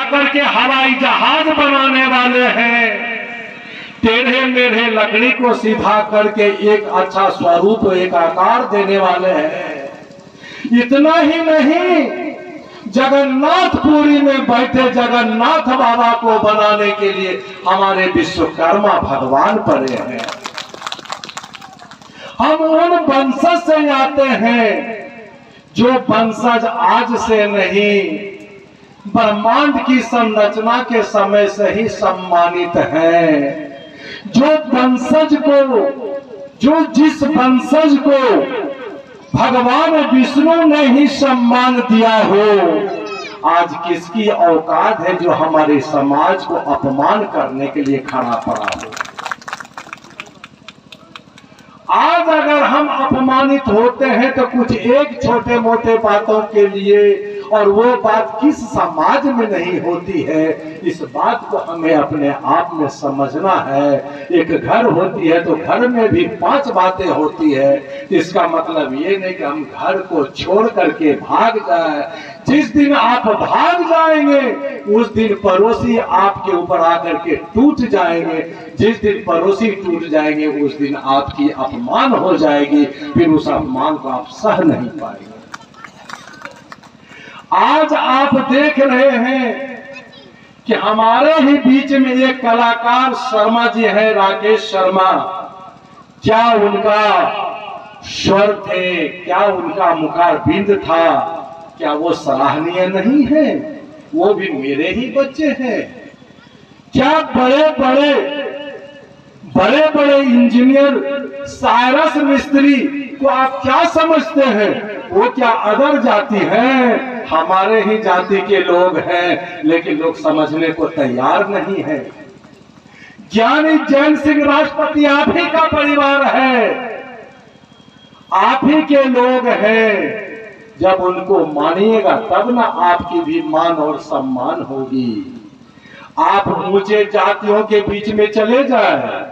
जाकर के हवाई जहाज बनाने वाले हैं, टेढ़े मेढ़े लकड़ी को सीधा करके एक अच्छा स्वरूप, एक आकार देने वाले हैं। इतना ही नहीं, जगन्नाथपुरी में बैठे जगन्नाथ बाबा को बनाने के लिए हमारे विश्वकर्मा भगवान पड़े हैं। हम उन वंशज से आते हैं जो वंशज आज से नहीं, ब्रह्मांड की संरचना के समय से ही सम्मानित हैं। जिस वंशज को भगवान विष्णु ने ही सम्मान दिया हो, आज किसकी औकात है जो हमारे समाज को अपमान करने के लिए खड़ा पड़ा हो। आज अगर हम अपमानित होते हैं तो कुछ एक छोटे मोटे बातों के लिए, और वो बात किस समाज में नहीं होती है, इस बात को हमें अपने आप में समझना है। एक घर होती है तो घर में भी 5 बातें होती है। इसका मतलब ये नहीं कि हम घर को छोड़ करके भाग जाए। जिस दिन आप भाग जाएंगे उस दिन पड़ोसी आपके ऊपर आकर के टूट जाएंगे। जिस दिन पड़ोसी टूट जाएंगे उस दिन आपकी अपमान हो जाएगी, फिर उस अपमान को आप सह नहीं पाएंगे। आज आप देख रहे हैं कि हमारे ही बीच में एक कलाकार शर्मा जी हैं, राकेश शर्मा। क्या उनका स्वर थे, क्या उनका मुखारबिंद था, क्या वो सराहनीय नहीं है? वो भी मेरे ही बच्चे हैं। क्या बड़े बड़े इंजीनियर साइरस मिस्त्री को आप क्या समझते हैं? वो क्या अदर जाति है? हमारे ही जाति के लोग हैं, लेकिन लोग समझने को तैयार नहीं है। ज्ञानी जैन सिंह राष्ट्रपति आप ही का परिवार है, आप ही के लोग हैं। जब उनको मानिएगा तब ना आपकी भी मान और सम्मान होगी। आप ऊंचे जातियों के बीच में चले जाए।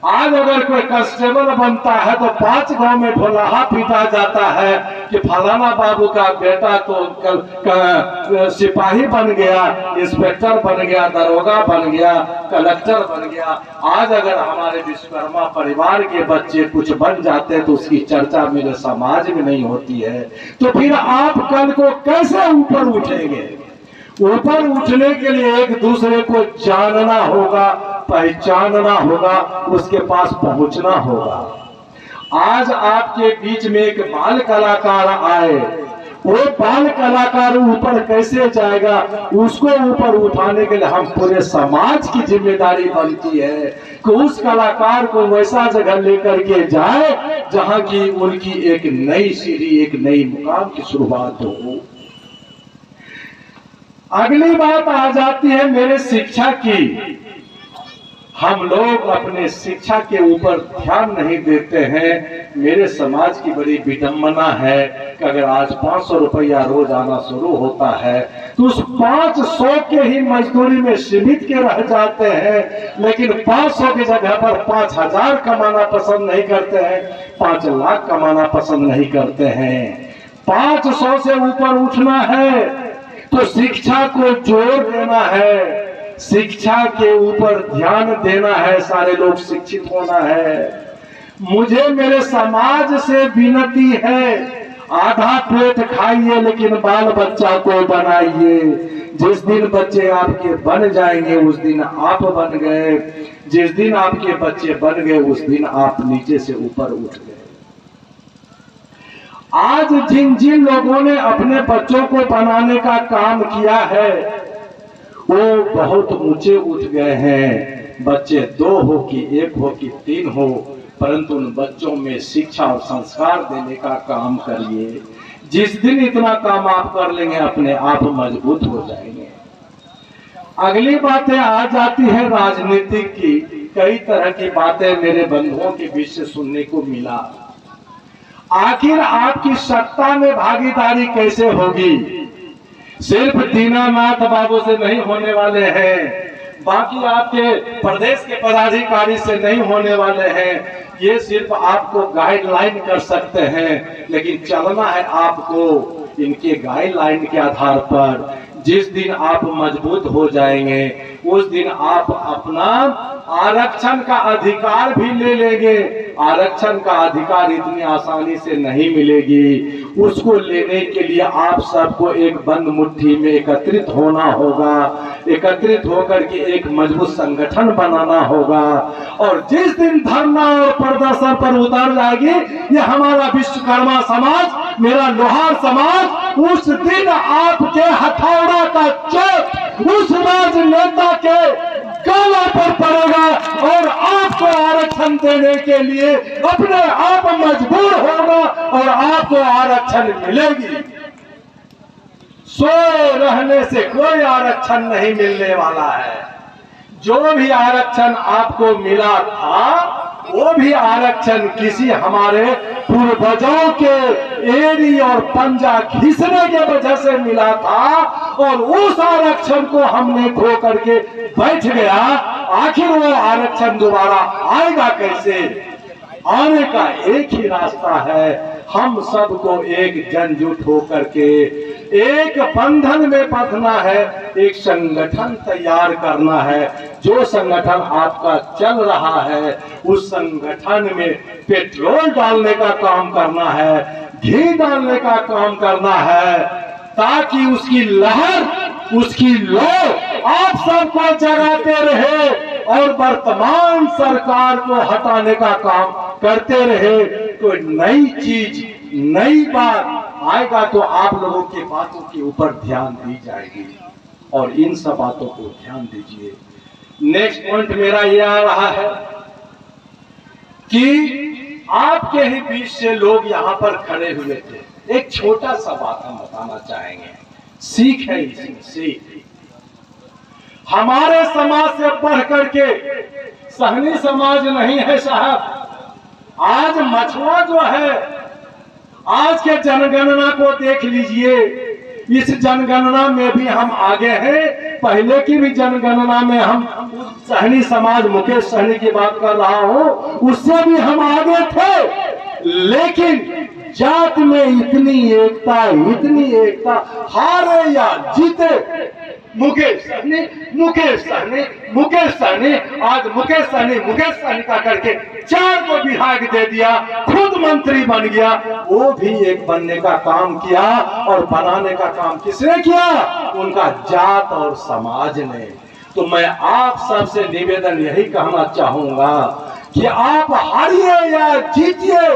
आज अगर कोई कांस्टेबल बनता है तो 5 गांव में ढोलाहा पीटा जाता है कि फलाना बाबू का बेटा तो सिपाही बन गया, इंस्पेक्टर बन गया, दरोगा बन गया, कलेक्टर बन गया। आज अगर हमारे विश्वकर्मा परिवार के बच्चे कुछ बन जाते हैं तो उसकी चर्चा मेरे समाज में नहीं होती है। तो फिर आप कल को कैसे ऊपर उठेंगे? ऊपर उठने के लिए एक दूसरे को जानना होगा, पहचानना होगा, उसके पास पहुंचना होगा। आज आपके बीच में एक बाल कलाकार आए, वो बाल कलाकार ऊपर कैसे जाएगा? उसको ऊपर उठाने के लिए हम पूरे समाज की जिम्मेदारी बनती है कि उस कलाकार को वैसा जगह लेकर के जाए जहां की उनकी एक नई सीढ़ी, एक नई मुकाम की शुरुआत हो। अगली बात आ जाती है मेरे शिक्षा की। हम लोग अपने शिक्षा के ऊपर ध्यान नहीं देते हैं। मेरे समाज की बड़ी विडंबना है कि अगर आज 500 रुपया रोज आना शुरू होता है तो उस 500 के ही मजदूरी में सीमित के रह जाते हैं, लेकिन 500 की जगह पर 5000 कमाना पसंद नहीं करते हैं, 5 लाख कमाना पसंद नहीं करते हैं। 500 से ऊपर उठना है तो शिक्षा को जोर देना है, शिक्षा के ऊपर ध्यान देना है, सारे लोग शिक्षित होना है। मुझे मेरे समाज से विनती है, आधा पेट खाइए लेकिन बाल बच्चा को बनाइए। जिस दिन बच्चे आपके बन जाएंगे उस दिन आप बन गए, जिस दिन आपके बच्चे बन गए उस दिन आप नीचे से ऊपर उठ गए। आज जिन जिन लोगों ने अपने बच्चों को बनाने का काम किया है वो बहुत ऊंचे उठ गए हैं। बच्चे 2 हो कि 1 हो कि 3 हो, परंतु उन बच्चों में शिक्षा और संस्कार देने का काम करिए। जिस दिन इतना काम आप कर लेंगे अपने आप मजबूत हो जाएंगे। अगली बातें आ जाती है राजनीतिक की। कई तरह की बातें मेरे बंधुओं के बीच से सुनने को मिला। आखिर आपकी सत्ता में भागीदारी कैसे होगी? सिर्फ दीनानाथ बाबू से नहीं होने वाले हैं, बाकी आपके प्रदेश के पदाधिकारी से नहीं होने वाले हैं। ये सिर्फ आपको गाइडलाइन कर सकते हैं, लेकिन चलना है आपको इनके गाइडलाइन के आधार पर। जिस दिन आप मजबूत हो जाएंगे उस दिन आप अपना आरक्षण का अधिकार भी ले लेंगे। आरक्षण का अधिकार इतनी आसानी से नहीं मिलेगी, उसको लेने के लिए आप सबको एक बंद मुट्ठी में एकत्रित होना होगा, एकत्रित होकर के एक मजबूत संगठन बनाना होगा। और जिस दिन धरना और प्रदर्शन पर उतर जाएगी ये हमारा विश्वकर्मा समाज, मेरा लोहार समाज, उस दिन आपके हथौड़ा का चोट उस राजनेता के गला पर पड़ेगा और आपको आरक्षण देने के लिए अपने आप मजबूर होगा और आपको आरक्षण मिलेगी। सो रहने से कोई आरक्षण नहीं मिलने वाला है। जो भी आरक्षण आपको मिला था वो भी आरक्षण किसी हमारे पूर्वजों के एड़ी और पंजा घिसने के वजह से मिला था और उस आरक्षण को हमने खो करके बैठ गया। आखिर वो आरक्षण दोबारा आएगा कैसे? आने का एक ही रास्ता है, हम सबको एक जनजुट होकर के एक बंधन में बंधना है, एक संगठन तैयार करना है। जो संगठन आपका चल रहा है उस संगठन में पेट्रोल डालने का काम करना है, घी डालने का काम करना है, ताकि उसकी लहर, उसकी लो आप सबको जगाते रहे और वर्तमान सरकार को हटाने का काम करते रहे। कोई नई चीज, नई बात आएगा तो आप लोगों की बातों के ऊपर ध्यान दी जाएगी और इन सब बातों को ध्यान दीजिए। नेक्स्ट पॉइंट मेरा यह आ रहा है कि आपके ही बीच से लोग यहां पर खड़े हुए थे। एक छोटा सा बात हम बताना चाहेंगे, सीख है इसमें, सीख। हमारे समाज से बढ़ करके सहनी समाज नहीं है साहब। आज मछुआ जो है, आज के जनगणना को देख लीजिए, इस जनगणना में भी हम आगे हैं। पहले की भी जनगणना में हम सहनी समाज, मुकेश सहनी की बात कर रहा हूं, उससे भी हम आगे थे। लेकिन जात में इतनी एकता, इतनी एकता, हारे या जीते मुकेश सहनी, मुकेश सहनी, मुकेश सहनी, आज मुकेश सहनी, मुकेश सहनी का करके 4 को विधायक दे दिया, खुद मंत्री बन गया। वो भी एक बनने का काम किया और बनाने का काम किसने किया? उनका जात और समाज ने। तो मैं आप सबसे निवेदन यही कहना चाहूंगा कि आप हारिए या जीतिए,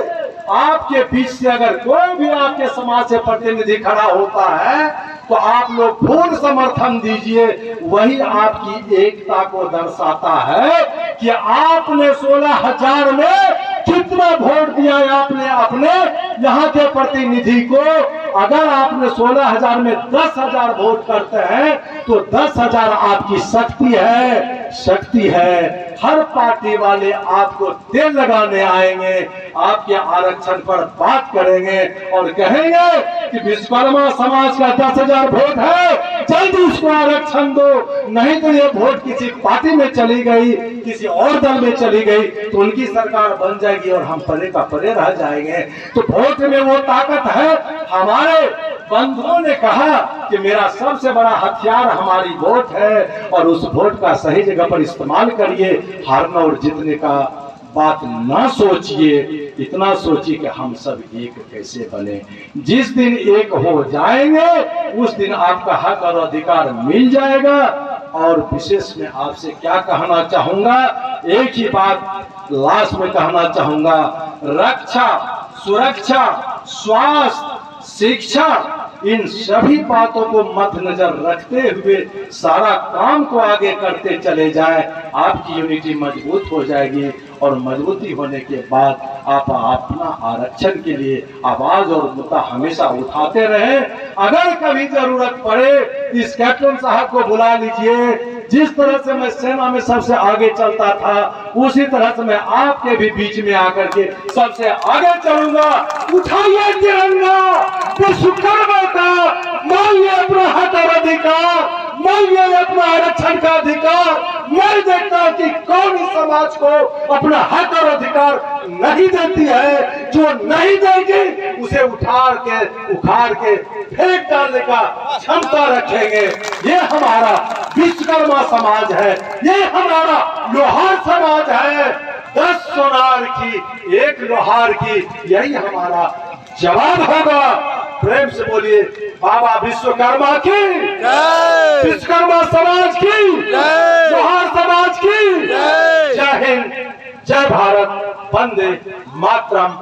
आपके बीच से अगर कोई भी आपके समाज से प्रतिनिधि खड़ा होता है तो आप लोग पूर्ण समर्थन दीजिए। वही आपकी एकता को दर्शाता है कि आपने 16,000 में कितना वोट दिया है आपने अपने यहाँ के प्रतिनिधि को। अगर आपने 16,000 में 10,000 वोट करते हैं तो 10,000 आपकी शक्ति है, शक्ति है। हर पार्टी वाले आपको तेल लगाने आएंगे, आपके आरक्षण पर बात करेंगे और कहेंगे कि विश्वकर्मा समाज का 10,000 वोट है, जल्दी उसको आरक्षण दो, नहीं तो ये वोट किसी पार्टी में चली गई, किसी और दल में चली गई तो उनकी सरकार बन जाएगी और हम परे का परे रह जाएंगे। तो वोट में वो ताकत है। हमारे बंधुओं ने कहा कि मेरा सबसे बड़ा हथियार हमारी वोट है और उस वोट का सही जगह पर इस्तेमाल करिए। हारना और जीतने का बात ना सोचिए, इतना सोचिए कि हम सब एक कैसे बने। जिस दिन एक हो जाएंगे उस दिन आपका हक और अधिकार मिल जाएगा। और विशेष में आपसे क्या कहना चाहूंगा, एक ही बात लास्ट में कहना चाहूंगा, रक्षा, सुरक्षा, स्वास्थ्य, शिक्षा, इन सभी बातों को मद्देनजर रखते हुए सारा काम को आगे करते चले जाए, आपकी यूनिटी मजबूत हो जाएगी। और मजबूती होने के बाद आप अपना आरक्षण के लिए आवाज और मुद्दा हमेशा उठाते रहें। अगर कभी जरूरत पड़े इस कैप्टन साहब को बुला लीजिए। जिस तरह से मैं सेना में सबसे आगे चलता था उसी तरह से मैं आपके भी बीच में आकर के सबसे आगे चलूंगा। उठाइए तिरंगा, विश्वकर्मा का, मांगिए अपना हक और अधिकार, मांगिए अपना आरक्षण का अधिकार, मैं देखता हूं कि कौन इस समाज को अपना हक और अधिकार नहीं देती है। जो नहीं देगी उसे उखाड़ के फेंक डालने का क्षमता रखेंगे। ये हमारा विश्वकर्मा समाज है, ये हमारा लोहार समाज है। 10 सोनार की 1 लोहार की, यही हमारा जवाब होगा। प्रेम से बोलिए बाबा विश्वकर्मा की जय, विश्वकर्मा समाज की जय, लोहार समाज की जय। जय हिंद, जय भारत, वंदे मातरम।